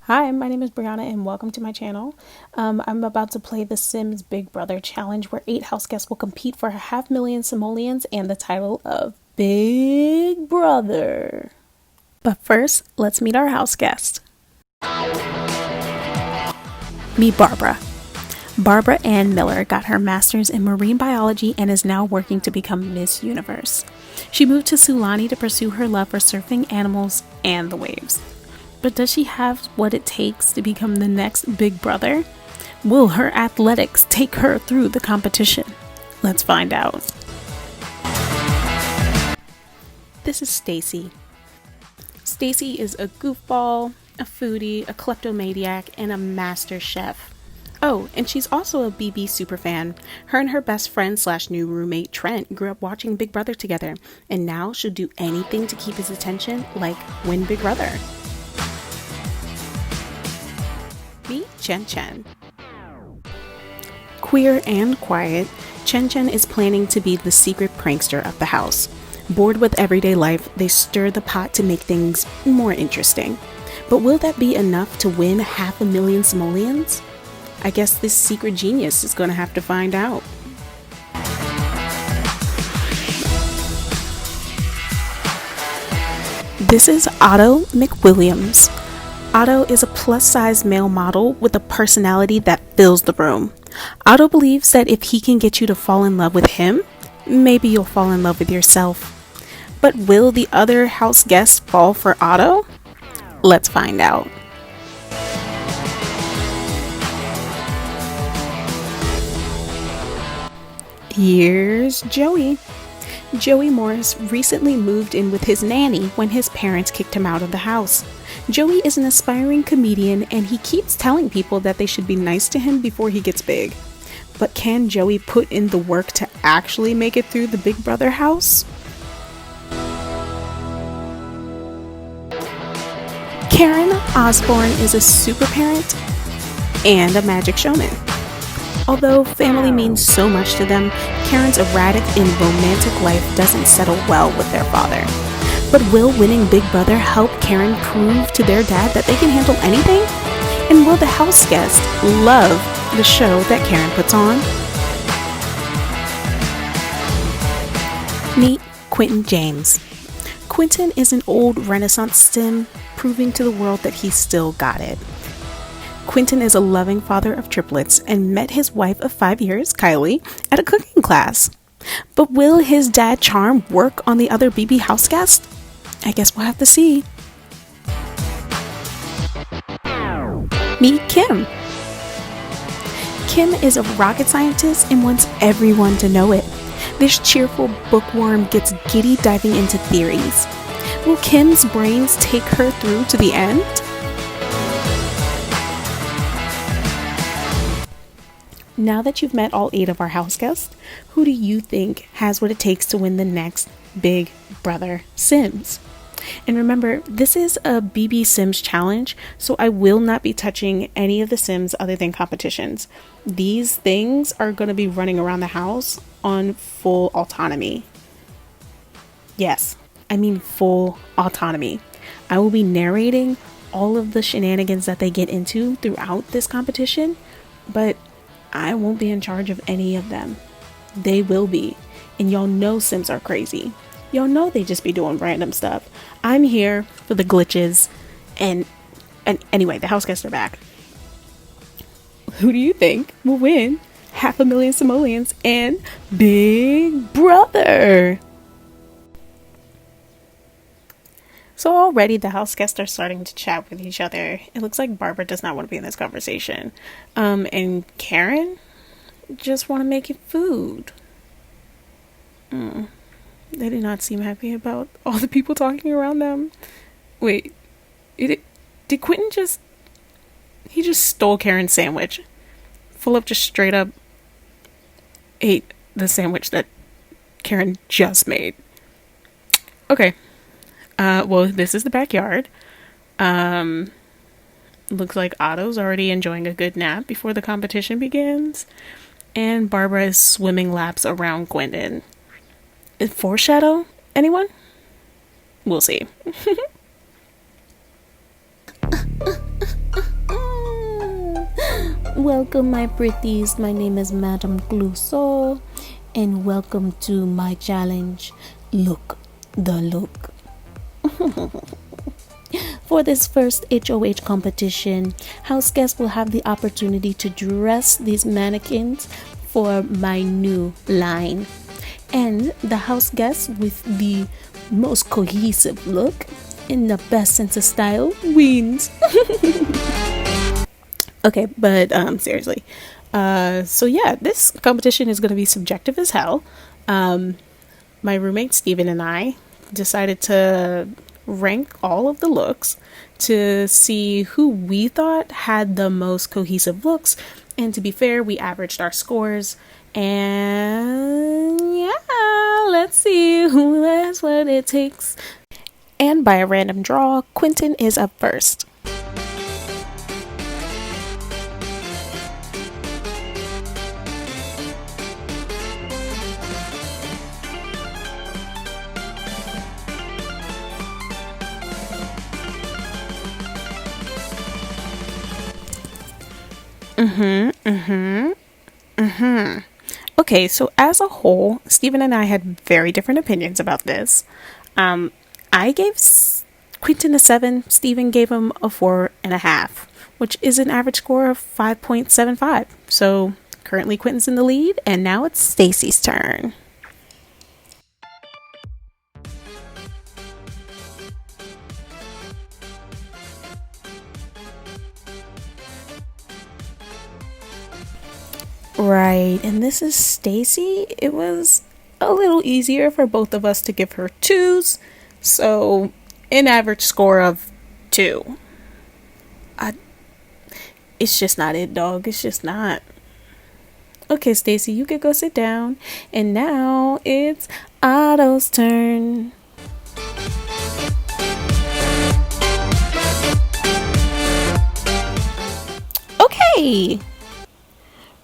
Hi, my name is Brianna and welcome to my channel. I'm about to play the Sims Big Brother Challenge where 8 house guests will compete for 500,000 simoleons and the title of Big Brother. But first, let's meet our house guest. Meet Barbara. Barbara Ann Miller got her master's in marine biology and is now working to become Miss Universe. She moved to Sulani to pursue her love for surfing, animals, and the waves. But does she have what it takes to become the next Big Brother? Will her athletics take her through the competition? Let's find out. This is Stacy. Stacy is a goofball, a foodie, a kleptomaniac, and a master chef. Oh, and she's also a BB superfan. Her and her best friend / new roommate Trent grew up watching Big Brother together, and now she'll do anything to keep his attention, like win Big Brother. Meet Chen Chen. Queer and quiet, Chen Chen is planning to be the secret prankster of the house. Bored with everyday life, they stir the pot to make things more interesting. But will that be enough to win 500,000 simoleons? I guess this secret genius is going to have to find out. This is Otto McWilliams. Otto is a plus-size male model with a personality that fills the room. Otto believes that if he can get you to fall in love with him, maybe you'll fall in love with yourself. But will the other house guests fall for Otto? Let's find out. Here's Joey. Joey Morris recently moved in with his nanny when his parents kicked him out of the house. Joey is an aspiring comedian and he keeps telling people that they should be nice to him before he gets big. But can Joey put in the work to actually make it through the Big Brother house? Karen Osborne is a super parent and a magic showman. Although family means so much to them, Karen's erratic and romantic life doesn't settle well with their father. But will winning Big Brother help Karen prove to their dad that they can handle anything? And will the house guests love the show that Karen puts on? Meet Quentin James. Quentin is an old Renaissance sim, proving to the world that he's still got it. Quentin is a loving father of triplets and met his wife of 5 years, Kylie, at a cooking class. But will his dad charm work on the other BB house guests? I guess we'll have to see. Meet Kim. Kim is a rocket scientist and wants everyone to know it. This cheerful bookworm gets giddy diving into theories. Will Kim's brains take her through to the end? Now that you've met all 8 of our house guests, who do you think has what it takes to win the next Big Brother Sims? And remember, this is a BB Sims challenge, so I will not be touching any of the Sims other than competitions. These things are going to be running around the house on full autonomy. Yes, I mean full autonomy. I will be narrating all of the shenanigans that they get into throughout this competition, but I won't be in charge of any of them. They will be. And y'all know Sims are crazy. Y'all know they just be doing random stuff. I'm here for the glitches. And anyway, the house guests are back. Who do you think will win 500,000 simoleons and Big Brother? So already the house guests are starting to chat with each other. It looks like Barbara does not want to be in this conversation. And Karen just want to make it food. They did not seem happy about all the people talking around them. Wait, did Quentin he just stole Karen's sandwich. Philip just straight up ate the sandwich that Karen just made. Okay. Well, this is the backyard. Looks like Otto's already enjoying a good nap before the competition begins. And Barbara is swimming laps around Quentin. Foreshadow? Anyone? We'll see. Welcome, my pretties. My name is Madame Clouseau, and welcome to my challenge, Look the Look. For this first HOH competition, house guests will have the opportunity to dress these mannequins for my new line. And the house guest with the most cohesive look in the best sense of style wins. Okay, but seriously. So yeah, this competition is going to be subjective as hell. My roommate Steven and I decided to rank all of the looks to see who we thought had the most cohesive looks. And to be fair, we averaged our scores. And yeah, let's see who has what it takes. And by a random draw, Quentin is up first. Okay, so as a whole, Steven and I had very different opinions about this. I gave Quentin a 7, Steven gave him a 4.5, which is an average score of 5.75. So currently Quentin's in the lead, and now it's Stacy's turn. Right, and this is Stacy. It was a little easier for both of us to give her 2s, so an average score of 2. It's just not it, dog. It's just not. Okay, Stacy, you can go sit down. And now it's Otto's turn. Okay.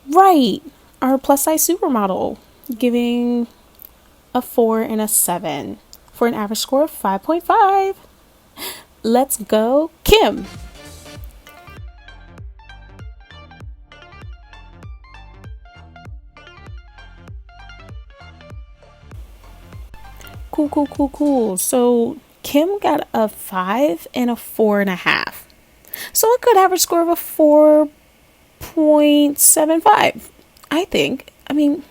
Right, our plus size supermodel, giving a 4 and a 7 for an average score of 5.5. Let's go, Kim. Cool. So Kim got a 5 and a 4.5. So a good average score of a 4.75, I think. I mean,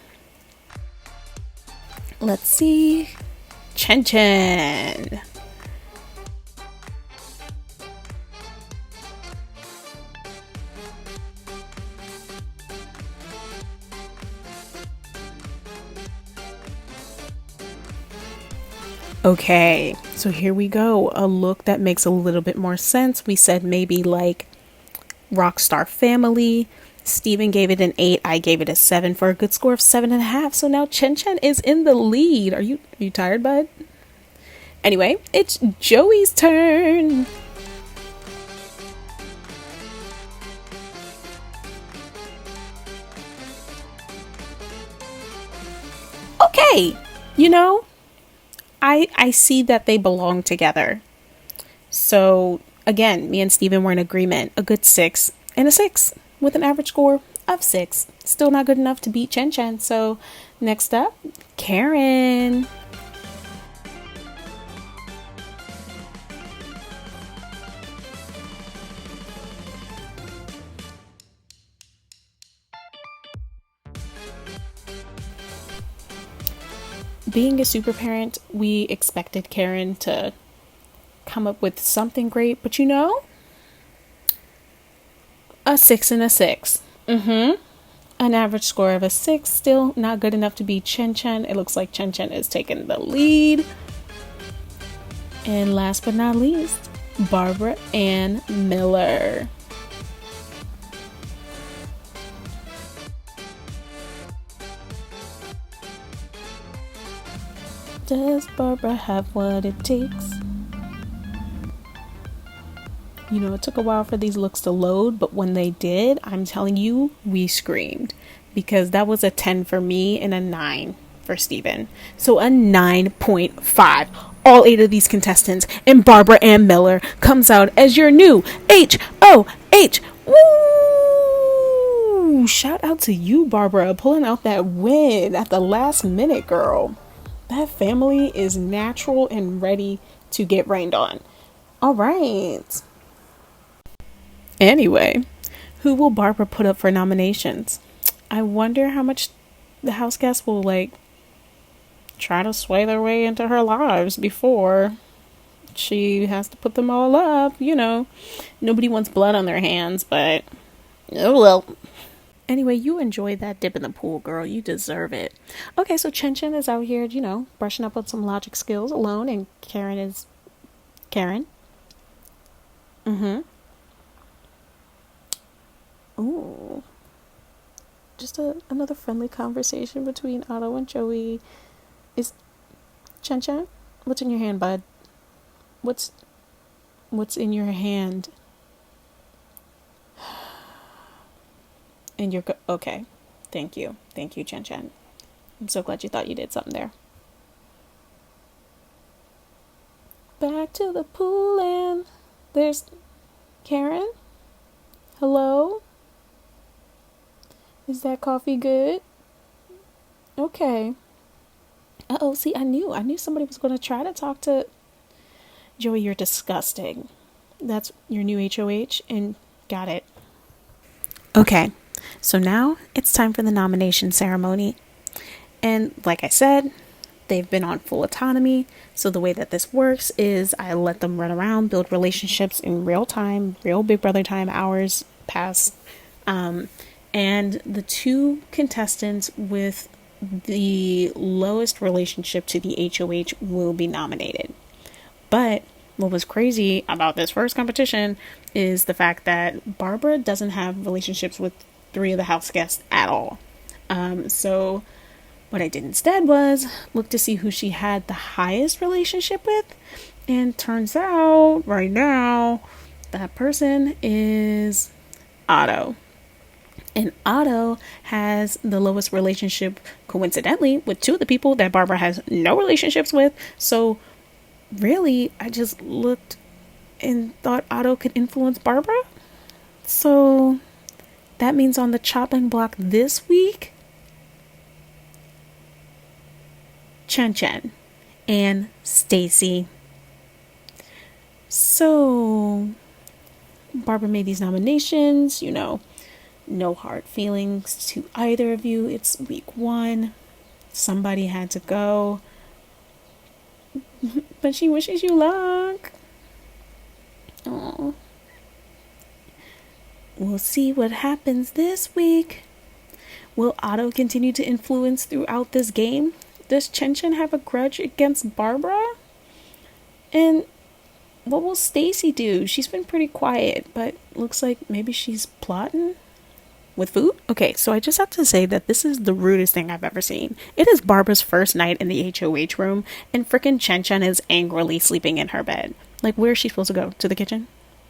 let's see. Chen. Okay, so here we go. A look that makes a little bit more sense. We said maybe like Rockstar Family. Steven gave it an 8. I gave it a 7 for a good score of 7.5. So now Chen is in the lead. Are you tired, bud? Anyway, it's Joey's turn. Okay, I see that they belong together. So again, me and Steven were in agreement. A good 6 and a 6 with an average score of 6. Still not good enough to beat Chen. So next up, Karen. Being a super parent, we expected Karen to come up with something great, but a 6 and a 6. An average score of a 6, still not good enough to beat Chen. It looks like Chen is taking the lead. And last but not least, Barbara Ann Miller. Does Barbara have what it takes? It took a while for these looks to load, but when they did, I'm telling you, we screamed. Because that was a 10 for me and a 9 for Steven. So a 9.5. All 8 of these contestants, and Barbara Ann Miller comes out as your new HOH. Woo! Ooh, shout out to you, Barbara, pulling out that win at the last minute, girl. That family is natural and ready to get rained on. All right. Anyway, who will Barbara put up for nominations? I wonder how much the house guests will try to sway their way into her lives before she has to put them all up. Nobody wants blood on their hands, but oh well. Anyway, you enjoy that dip in the pool, girl. You deserve it. Okay, so Chen Chen is out here, brushing up on some logic skills alone, and Karen is Karen. Ooh. Just another friendly conversation between Otto and Joey. Is Chen Chen? What's in your hand, bud? What's in your hand? And you're okay. Thank you, Chen Chen. I'm so glad you thought you did something there. Back to the pool, and there's Karen. Hello? Is that coffee good? Okay. Uh-oh, see, I knew somebody was going to try to talk to Joey. You're disgusting. That's your new HOH, and got it. Okay, so now it's time for the nomination ceremony. And like I said, they've been on full autonomy. So the way that this works is I let them run around, build relationships in real time, real Big Brother time, hours pass. And the two contestants with the lowest relationship to the HOH will be nominated. But what was crazy about this first competition is the fact that Barbara doesn't have relationships with 3 of the house guests at all. So what I did instead was look to see who she had the highest relationship with. And turns out right now that person is Otto. And Otto has the lowest relationship, coincidentally, with 2 of the people that Barbara has no relationships with. So really, I just looked and thought Otto could influence Barbara. So that means on the chopping block this week, Chen Chen and Stacy. So Barbara made these nominations, no hard feelings to either of you. It's week 1. Somebody had to go. But she wishes you luck. Aww. We'll see what happens this week. Will Otto continue to influence throughout this game? Does Chen Chen have a grudge against Barbara? And what will Stacy do? She's been pretty quiet, but looks like maybe she's plotting with food? Okay, so I just have to say that this is the rudest thing I've ever seen. It is Barbara's first night in the HOH room, and frickin' Chen Chen is angrily sleeping in her bed. Where is she supposed to go? To the kitchen?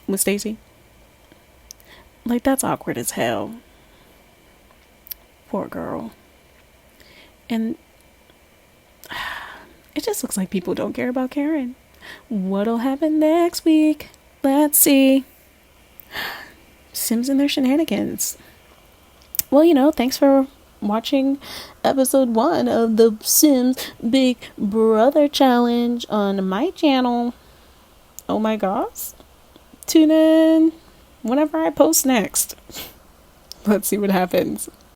With Stacy? That's awkward as hell. Poor girl. And it just looks like people don't care about Karen. What'll happen next week? Let's see. Sims and their shenanigans. Well, thanks for watching episode 1 of the Sims Big Brother Challenge on my channel. Oh my gosh. Tune in whenever I post next. Let's see what happens.